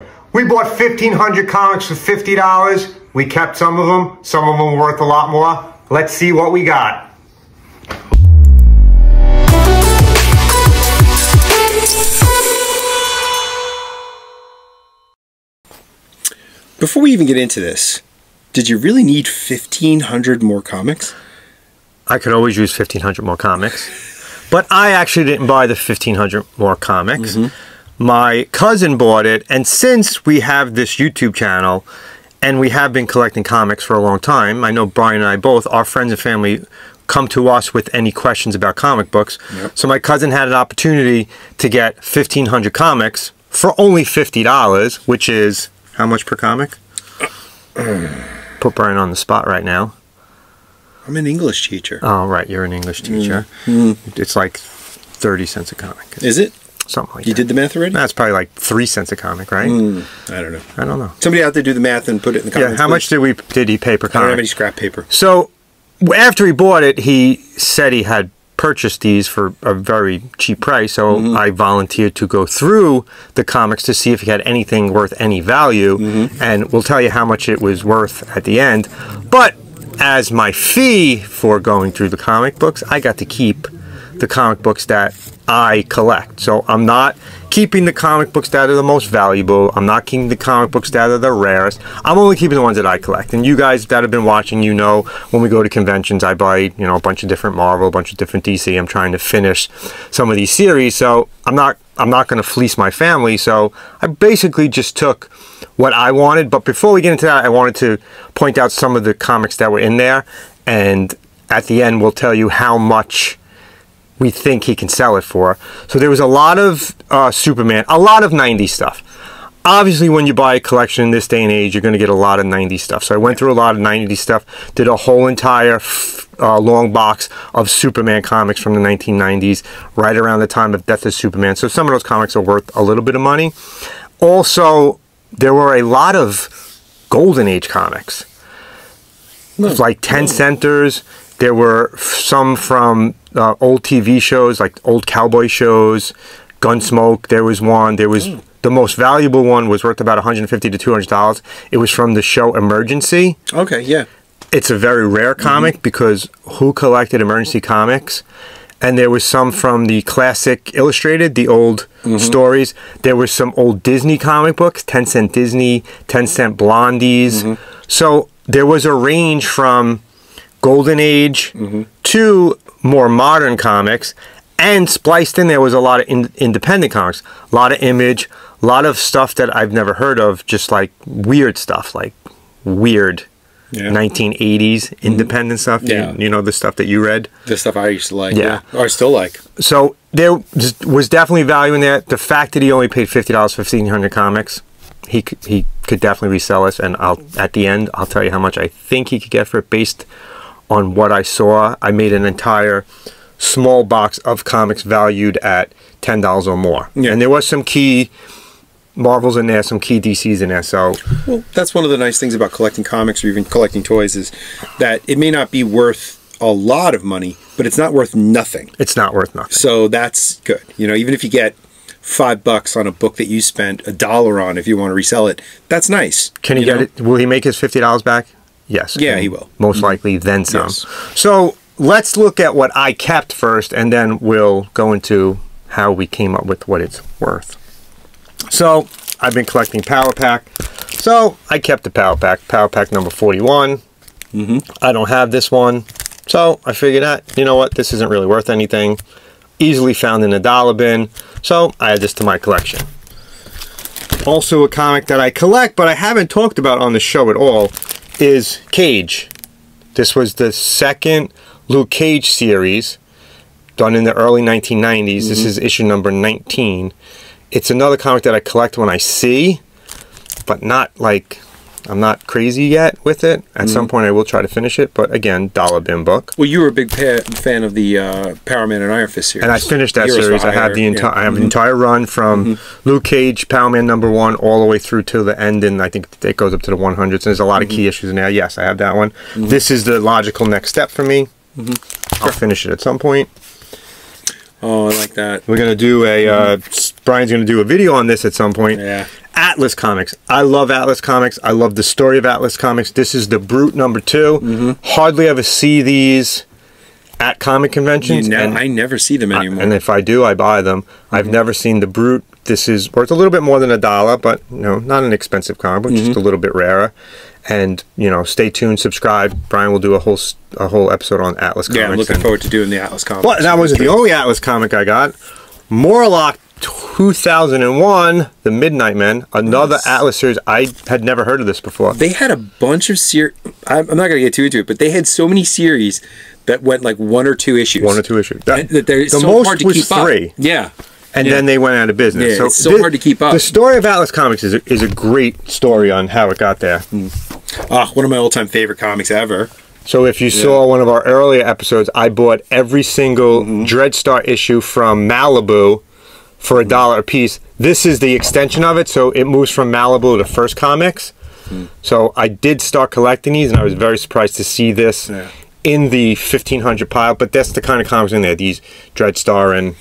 We bought 1,500 comics for $50. We kept some of them. Some of them worth a lot more. Let's see what we got. Before we even get into this, did you really need 1,500 more comics? I could always use 1,500 more comics. But I actually didn't buy the 1,500 more comics. My cousin bought it, and since we have this YouTube channel, and we have been collecting comics for a long time, I know Brian and I both, our friends and family come to us with any questions about comic books. So my cousin had an opportunity to get 1,500 comics for only $50, which is, how much per comic? Put Brian on the spot right now. I'm an English teacher. Oh, right, you're an English teacher. It's like 30 cents a comic. Is it? Something like that. You did the math already? That's probably like 3 cents a comic, right? I don't know. I don't know. Somebody out there do the math and put it in the comments. Yeah, how much did he pay per comic? I don't have any scrap paper. So, after he bought it, he said he had purchased these for a very cheap price, so I volunteered to go through the comics to see if he had anything worth any value, and we'll tell you how much it was worth at the end. But as my fee for going through the comic books, I got to keep the comic books that I collect. So I'm not keeping the comic books that are the most valuable. I'm not keeping the comic books that are the rarest. I'm only keeping the ones that I collect. And you guys that have been watching, you know, when we go to conventions, I buy, you know, a bunch of different Marvel, a bunch of different DC. I'm trying to finish some of these series. So I'm not going to fleece my family. So I basically just took what I wanted. But before we get into that, I wanted to point out some of the comics that were in there. And at the end, we'll tell you how much we think he can sell it for. So there was a lot of Superman, a lot of 90s stuff. Obviously, when you buy a collection in this day and age, you're going to get a lot of 90s stuff. So I went through a lot of 90s stuff, did a whole entire long box of Superman comics from the 1990s, right around the time of Death of Superman. So some of those comics are worth a little bit of money. Also, there were a lot of Golden Age comics. Like 10 centers. There were some from old TV shows, like old cowboy shows, Gunsmoke. There was one. There was the most valuable one was worth about $150 to $200. It was from the show Emergency. Okay, yeah. It's a very rare comic because who collected Emergency comics? And there was some from the classic illustrated, the old stories. There was some old Disney comic books, 10-cent Disney, 10-cent Blondies. So there was a range from Golden Age to more modern comics, and spliced in there was a lot of independent comics, a lot of Image, a lot of stuff that I've never heard of, just like weird stuff, like weird 1980s independent stuff. You know, the stuff that you read, the stuff I used to like, or I still like. So there was definitely value in there. The fact that he only paid $50 for 1,500 comics, he could definitely resell us, and at the end I'll tell you how much I think he could get for it based on what I saw. I made an entire small box of comics valued at $10 or more. And there was some key Marvels in there, some key DCs in there. So, well, that's one of the nice things about collecting comics or even collecting toys is that it may not be worth a lot of money, but it's not worth nothing. It's not worth nothing. So that's good. You know, even if you get $5 on a book that you spent $1 on, if you want to resell it, that's nice. Can he get it? Will he make his $50 back? Yes. Yeah, he will. Most likely, then some. Yes. So let's look at what I kept first, and then we'll go into how we came up with what it's worth. So I've been collecting Power Pack. So I kept the Power Pack number 41. I don't have this one. So I figured out, you know what, this isn't really worth anything. Easily found in a dollar bin. So I add this to my collection. Also a comic that I collect, but I haven't talked about on the show at all, is Cage. This was the second Luke Cage series done in the early 1990s. This is issue number 19. It's another comic that I collect when I see, but not like, I'm not crazy yet with it. At some point I will try to finish it, but again, dollar bin book. Well, you were a big fan of the Power Man and Iron Fist series. And I finished that series. I have the entire I have the entire run from Luke Cage, Power Man number 1, all the way through to the end, and I think it goes up to the 100s. And there's a lot of key issues in there. Yes, I have that one. This is the logical next step for me. I'll finish it at some point. Oh, I like that. We're gonna do a Brian's gonna do a video on this at some point. Yeah. Atlas Comics. I love Atlas Comics. I love the story of Atlas Comics. This is the Brute number 2. Hardly ever see these at comic conventions. I never see them anymore. And if I do, I buy them. I've never seen the Brute. This is worth a little bit more than $1, but you know, not an expensive comic book, just a little bit rarer. And you know, stay tuned, subscribe. Brian will do a whole episode on Atlas Comics. Yeah, I'm looking forward to doing the Atlas Comics. Well, that wasn't the only Atlas comic I got. Morlock 2001, The Midnight Men, another Atlas series. I had never heard of this before. They had a bunch of series. I'm not going to get too into it, but they had so many series that went like 1 or 2 issues. 1 or 2 issues. That they're the so most hard to was keep 3. Up. Yeah. And then they went out of business. Yeah, so it's so hard to keep up. The story of Atlas Comics is a great story on how it got there. One of my all-time favorite comics ever. So if you saw one of our earlier episodes, I bought every single Dreadstar issue from Malibu for $1 a piece. This is the extension of it, so it moves from Malibu to First Comics. So I did start collecting these, and I was very surprised to see this in the 1500 pile. But that's the kind of comics in there, these Dreadstar, and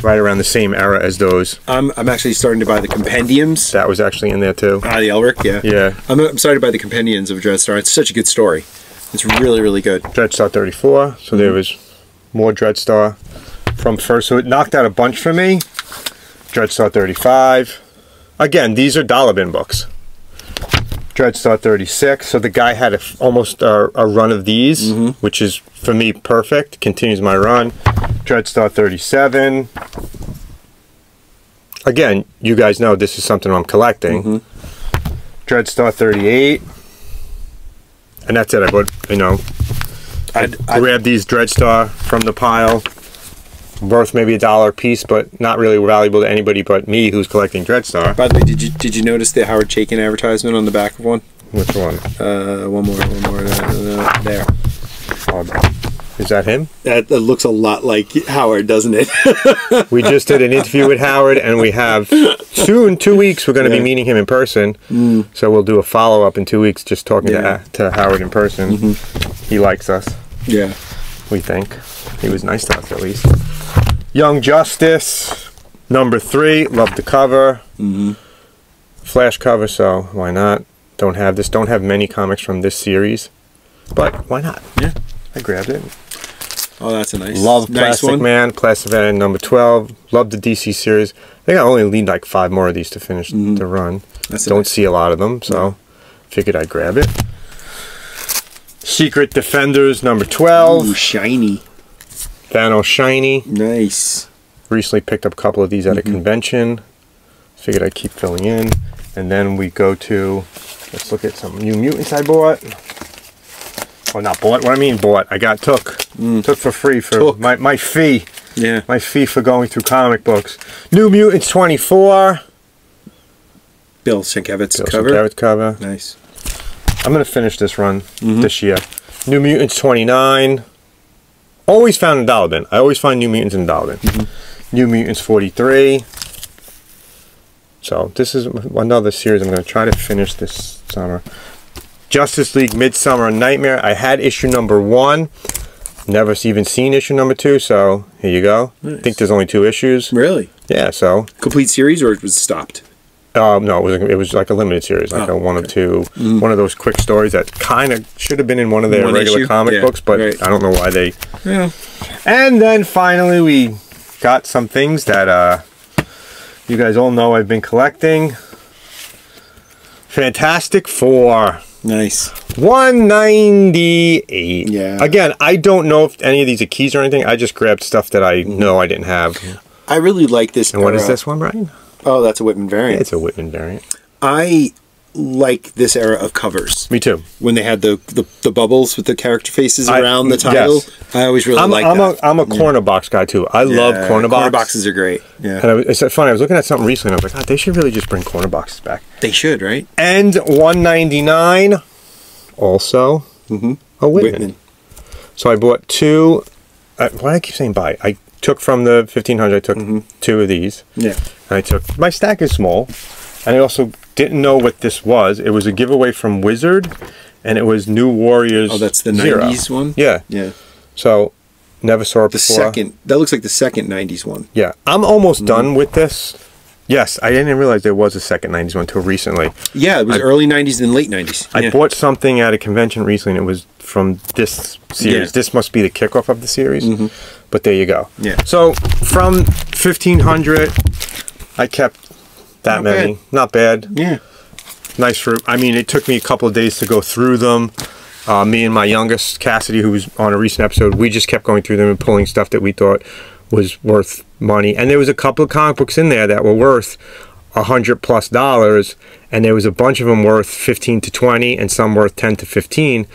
right around the same era as those. I'm actually starting to buy the compendiums. That was actually in there too. The Elric, yeah. Yeah. I'm starting to buy the compendiums of Dreadstar. It's such a good story. It's really, really good. Dreadstar 34, so there was more Dreadstar from first. So it knocked out a bunch for me. Dreadstar 35. Again, these are dollar bin books. Dreadstar 36. So the guy had almost a run of these, which is, for me, perfect. Continues my run. Dreadstar 37. Again, you guys know this is something I'm collecting. Dreadstar 38. And that's it. I bought, you know, I grabbed these Dreadstar from the pile. Worth maybe $1 a piece, but not really valuable to anybody but me who's collecting Dreadstar. By the way, did you notice the Howard Chaykin advertisement on the back of one? Which one? One more. There. Is that him? That looks a lot like Howard, doesn't it? We just did an interview with Howard, and we have soon, 2 weeks, we're going to be meeting him in person. So we'll do a follow-up in 2 weeks, just talking to Howard in person. He likes us. Yeah. We think. He was nice to us, at least. Young Justice, number 3. Love the cover. Flash cover, so why not? Don't have this. Don't have many comics from this series, but why not? Yeah, I grabbed it. Oh, that's a nice. Love Plastic Man, Plastic Man number 12. Love the DC series. I think I only need like 5 more of these to finish the run. Don't see a lot of them, so figured I'd grab it. Secret Defenders number 12. Ooh, shiny. Thanos shiny. Nice. Recently picked up a couple of these at a convention. Figured I'd keep filling in. And then we go to, let's look at some New Mutants I bought. Well, not bought. What I mean bought. I got took for free for my fee. Yeah. My fee for going through comic books. New Mutants 24. Bill Sienkiewicz's cover. Sienkiewicz's cover. Nice. I'm going to finish this run this year. New Mutants 29. Always found in dollar bin. I always find New Mutants in dollar bin. New Mutants 43. So this is another series I'm going to try to finish this summer. Justice League Midsummer Nightmare. I had issue number 1. Never even seen issue number 2, so here you go. Nice. I think there's only 2 issues. Really? Yeah, so. Complete series, or it was stopped? No, it was like a limited series, like a 1 of 2. One of those quick stories that kind of should have been in one of their regular comic books, but I don't know why they... Yeah. And then finally we got some things that you guys all know I've been collecting. Fantastic Four. Nice. 198. Yeah. Again, I don't know if any of these are keys or anything. I just grabbed stuff that I know I didn't have. I really like this. And what is this one, Brian? Oh, that's a Whitman variant. Yeah, it's a Whitman variant. I like this era of covers. Me too. When they had the corner with the character faces around the title. Yes. I always really like that. I'm a corner box guy too. I love corner box. Corner boxes are great. Yeah. And it's funny, I was looking at something recently and I was like, God, they should really just bring corner boxes back. They should, right? And 199, also a Whitman. So I bought 2. Why do I keep saying buy? I took from the 1500, I took 2 of these. Yeah. And I took, my stack is small. And I also didn't know what this was. It was a giveaway from Wizard, and it was New Warriors. Oh, that's the 90s one? Yeah. Yeah. So, never saw it the before. Second, that looks like the second 90s one. Yeah. I'm almost done with this. Yes, I didn't realize there was a second 90s one until recently. Yeah, it was early 90s and late 90s. I bought something at a convention recently, and it was from this series. Yeah. This must be the kickoff of the series. But there you go. Yeah. So from 1500, I kept that many. Not bad. Yeah. Nice fruit. I mean, it took me a couple of days to go through them. Me and my youngest, Cassidy, who was on a recent episode, we just kept going through them and pulling stuff that we thought was worth money. And there was a couple of comic books in there that were worth $100+, and there was a bunch of them worth 15 to 20 and some worth 10 to 15.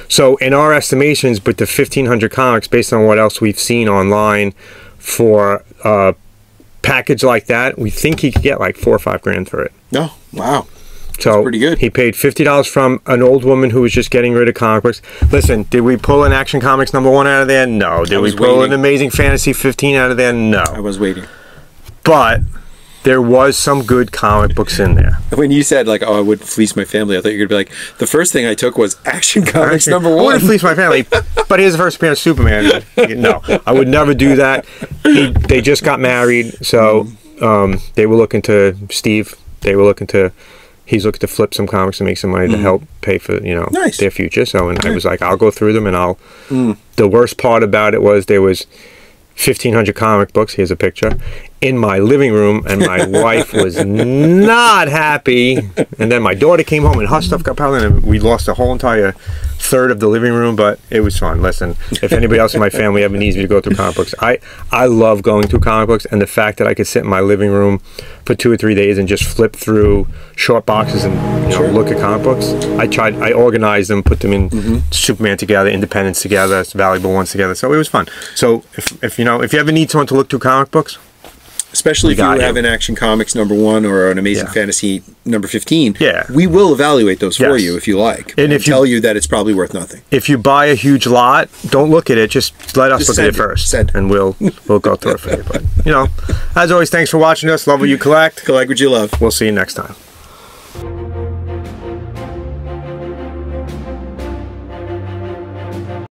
So in our estimations, but the 1500 comics, based on what else we've seen online for a package like that, we think he could get like $4 or $5 grand for it. Oh, wow. So that's pretty good. He paid $50 from an old woman who was just getting rid of comic books. Listen, did we pull an Action Comics #1 out of there? No. Did we pull an Amazing Fantasy 15 out of there? No. I was waiting. But there was some good comic books in there. When you said, like, oh, I would fleece my family, I thought you were going to be like, the first thing I took was Action Comics #1. I would fleece my family, but here's the first appearance of Superman. No, I would never do that. They just got married, so they were looking to, Steve, he's looking to flip some comics and make some money to help pay for, their future. So, and I was like, I'll go through them, and I'll... The worst part about it was there was 1,500 comic books, here's a picture, in my living room, and my wife was not happy. And then my daughter came home, and her stuff got piled in, and we lost a whole entire third of the living room, but it was fun. Listen, if anybody else in my family ever needs me to go through comic books, I love going through comic books, and the fact that I could sit in my living room for 2 or 3 days and just flip through short boxes and look at comic books. I organized them, put them in Superman together, Independence together, valuable ones together. So it was fun. So if you ever need someone to look through comic books, especially if you have an Action Comics #1 or an Amazing Fantasy #15, we will evaluate those for you if you like, and if tell you that it's probably worth nothing. If you buy a huge lot, don't look at it. Just let us look at it first, and we'll go through it for you. But as always, thanks for watching us. Love what you collect. Collect what you love. We'll see you next time.